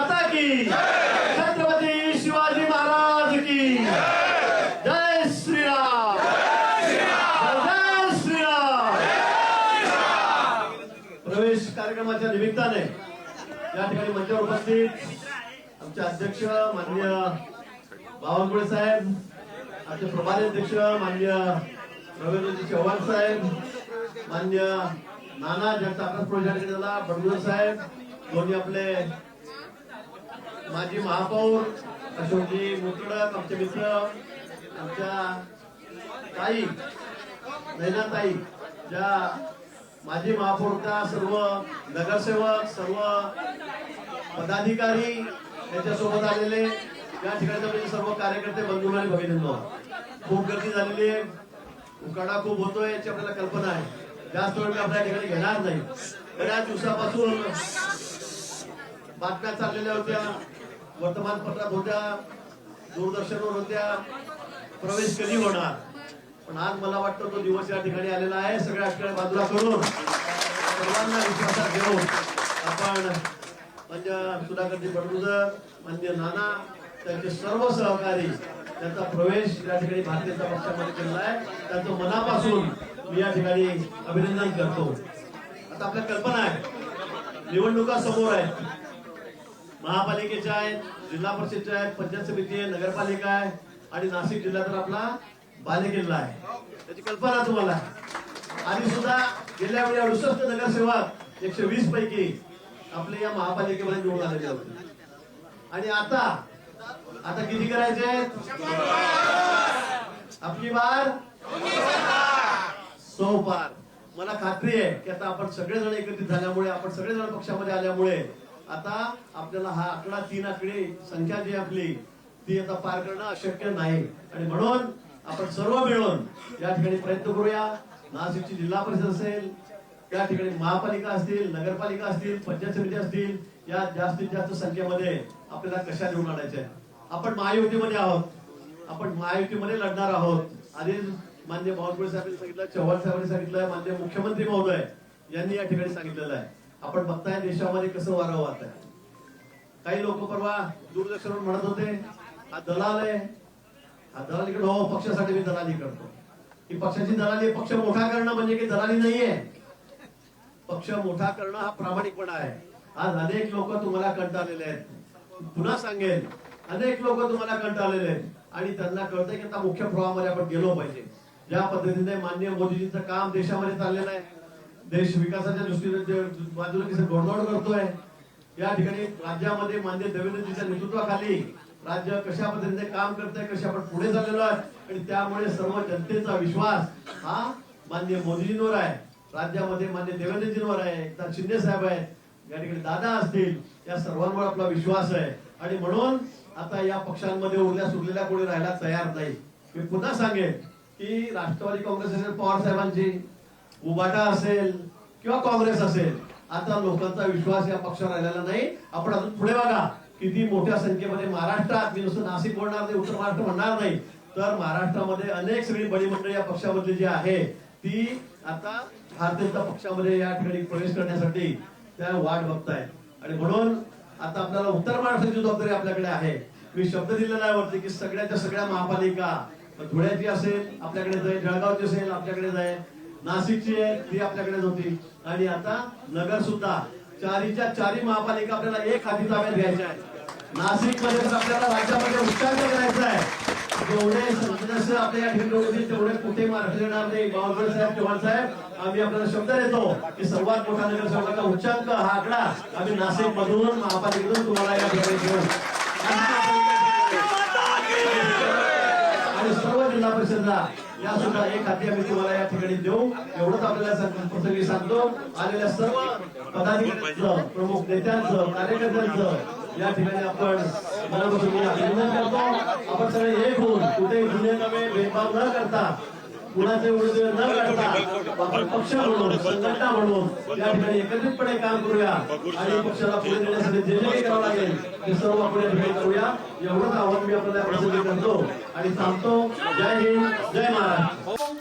माता की, छत्रपती शिवाजी महाराज की जय श्रीराम, जय श्रीराम. प्रवेश कार्यक्रमाच्या निमित्ताने या ठिकाणी मंचावर उपस्थित आमचे अध्यक्ष माननीय बावनकुळे साहेब, आमचे प्रभारी अध्यक्ष माननीय रवींद्रजी चव्हाण साहेब, माननीय नाना ज्यांचा अभ्यास प्रोजेक्ट झाला बडगुजर साहेब, दोन्ही आपले माजी महापौर अशोकजी मुतडक, आमचे मित्र, आमच्या ताई नैनाताई, ज्या माजी महापौरच्या, सर्व नगरसेवक, सर्व पदाधिकारी यांच्यासोबत आलेले या ठिकाणी सर्व कार्यकर्ते बंधू आणि भगिनींनो, खूप गर्दी झालेली आहे, उकाडा खूप होतोय याची आपल्याला कल्पना आहे. जास्त वेळ मी आपल्या ठिकाणी घेणार नाही. बऱ्याच दिवसापासून बातम्या चाललेल्या होत्या, वर्तमानपत्रात होत्या, दूरदर्शनवर होत्या, प्रवेश कधी होणार. पण आज मला वाटतं तो दिवस या ठिकाणी आलेला आहे. सगळ्या ठिकाणी बाजूला करून सर्वांना विश्वासात घेऊन आपण म्हणजे सुधाकरजी बडगुजर, माननीय नाना, त्यांचे सर्व सहकारी, त्यांचा प्रवेश या ठिकाणी भारतीय जनता पक्षामध्ये केलेला आहे. त्यांचं मनापासून मी या ठिकाणी अभिनंदन करतो. आता आपल्या कल्पना आहे, निवडणुका समोर आहेत, महापालिकेच्या आहेत, जिल्हा परिषदच्या आहेत, पंचायत समिती आहे, नगरपालिका आहे आणि नाशिक जिल्हा तर आपला बालेकिल्ला आहे. त्याची कल्पना तुम्हाला. आणि सुद्धा गेल्या वेळी 68 नगरसेवक 120 पैकी आपले या महापालिकेमध्ये निवडून आलेले होते. आणि आता किती करायचे? आपली बार 100 पार. मला खात्री आहे की आता आपण सगळेजण एकत्रित झाल्यामुळे, आपण सगळेजण पक्षामध्ये आल्यामुळे आता आपल्याला हा आकडा 3 आकडी संख्या जी आपली ती आता पार करणं अशक्य नाही. आणि म्हणून आपण सर्व मिळून या ठिकाणी प्रयत्न करूया. नाशिकची जिल्हा परिषद असेल, त्या ठिकाणी महापालिका असतील, नगरपालिका असतील, पंचायत समिती असतील, या जास्तीत जास्त संख्येमध्ये आपल्याला कशा निवडून आणायच्या. आपण महायुतीमध्ये आहोत, आपण महायुतीमध्ये लढणार आहोत. आधी माननीय बावनकुळे साहेबांनी सांगितलं, चव्हाण साहेबांनी सांगितलं, माननीय मुख्यमंत्री महोदय यांनी या ठिकाणी सांगितलेलं आहे. आपण बघताय देशामध्ये कसं वारं वाहत आहे. काही लोक परवा दूरदर्शनवर म्हणत होते हा दलाल आहे, हा दलाली करतो. हो, पक्षासाठी मी दलाली करतो. ही पक्षाची दलाली. पक्ष मोठा करणं म्हणजे की दलाली नाहीये. पक्ष मोठा करणं हा प्रामाणिकपणा आहे. आज अनेक लोक तुम्हाला कंटाळलेले आहेत. पुन्हा सांगेल, अनेक लोक तुम्हाला कंटाळलेले आहेत आणि त्यांना कळतंय की आता मुख्य प्रवाहामध्ये आपण गेलो पाहिजे. ज्या पद्धतीने माननीय मोदीजींचं काम देशामध्ये चाललेलं आहे, देश विकासाच्या दृष्टीने बाजूला कसं घोडदौड करतोय, या ठिकाणी राज्यामध्ये माननीय देवेंद्रजींच्या नेतृत्वाखाली राज्य कशा पद्धतीने काम करतंय, कशा आपण पुढे चाललेलो आहे. आणि त्यामुळे सर्व जनतेचा विश्वास हा माननीय मोदीजींवर आहे, राज्यामध्ये माननीय देवेंद्रजींवर आहे, एकनाथ शिंदे साहेब आहेत, या ठिकाणी दादा असतील, या सर्वांवर आपला विश्वास आहे. आणि म्हणून आता या पक्षांमध्ये उरल्या कोणी राहायला तयार नाही. मी पुन्हा सांगेन की राष्ट्रवादी काँग्रेस असेल, पवार साहेबांची, उबाटा असेल किंवा काँग्रेस असेल, आता लोकांचा विश्वास या पक्षावर राहिलेला नाही. आपण अजून पुढे बघा किती मोठ्या संख्येमध्ये महाराष्ट्रात, मी नुसतं नाशिक बोलणार नाही, उत्तर महाराष्ट्र म्हणणार नाही, तर महाराष्ट्रामध्ये अनेक सगळी बडी मंडळी या पक्षामधली जी आहे ती आता भारतीय जनता पक्षामध्ये या ठिकाणी प्रवेश करण्यासाठी त्या वाट बघतायत. आणि म्हणून आता आपल्याला उत्तर महाराष्ट्राची जबाबदारी आपल्याकडे आहे. मी शब्द दिलेला आहे वरती की सगळ्याच्या सगळ्या महापालिका, धुळ्याची असेल आपल्याकडे जाईल, जळगावची असेल आपल्याकडे जाईल, नाशिकची आहे ती आपल्याकडे होती, आणि आता नगर सुद्धा, चारीच्या चारी महापालिका आपल्याला एक हाती ताब्यात घ्यायच्या आहे. नाशिक मध्ये तर आपल्याला राज्यामध्ये उच्चांक करायचा आहे. जेवढे सदस्य आपल्या या ठिकाणी होतील तेवढे कुठे महाराष्ट्र येणार नाही. बावनकुळे साहेब, चव्हाण साहेब, आम्ही आपल्याला शब्द देतो की सर्वात मोठा नगरसेवकाचा उच्चांक हा आकडा आम्ही नाशिक मधून, महापालिकेतून तुम्हाला या ठिकाणी देऊ. आणि सर्व जिल्हा परिषदला या सुद्धा एक हाती आम्ही तुम्हाला या ठिकाणी देऊ. एवढंच आपल्याला प्रसंगी सांगतो. आलेल्या सर्व पदाधिकाऱ्यांचं, प्रमुख नेत्यांचं, कार्यकर्त्यांचं या ठिकाणी आपण मनापासून अभिनंदन करतो. आपण सगळे एक होऊन कुठेही जुने नवे भेदभाव न करता, कुणाचे उडे न काढता, आपण पक्ष म्हणून, संघटना म्हणून या ठिकाणी एकत्रितपणे काम करूया आणि पक्षाला पुढे नेण्यासाठी जे काही करावं लागेल ते सर्व आपण या ठिकाणी करूया. एवढंच आव्हान मी आपल्याला प्रसंगी करतो आणि थांबतो. जय हिंद, जय महाराष्ट्र.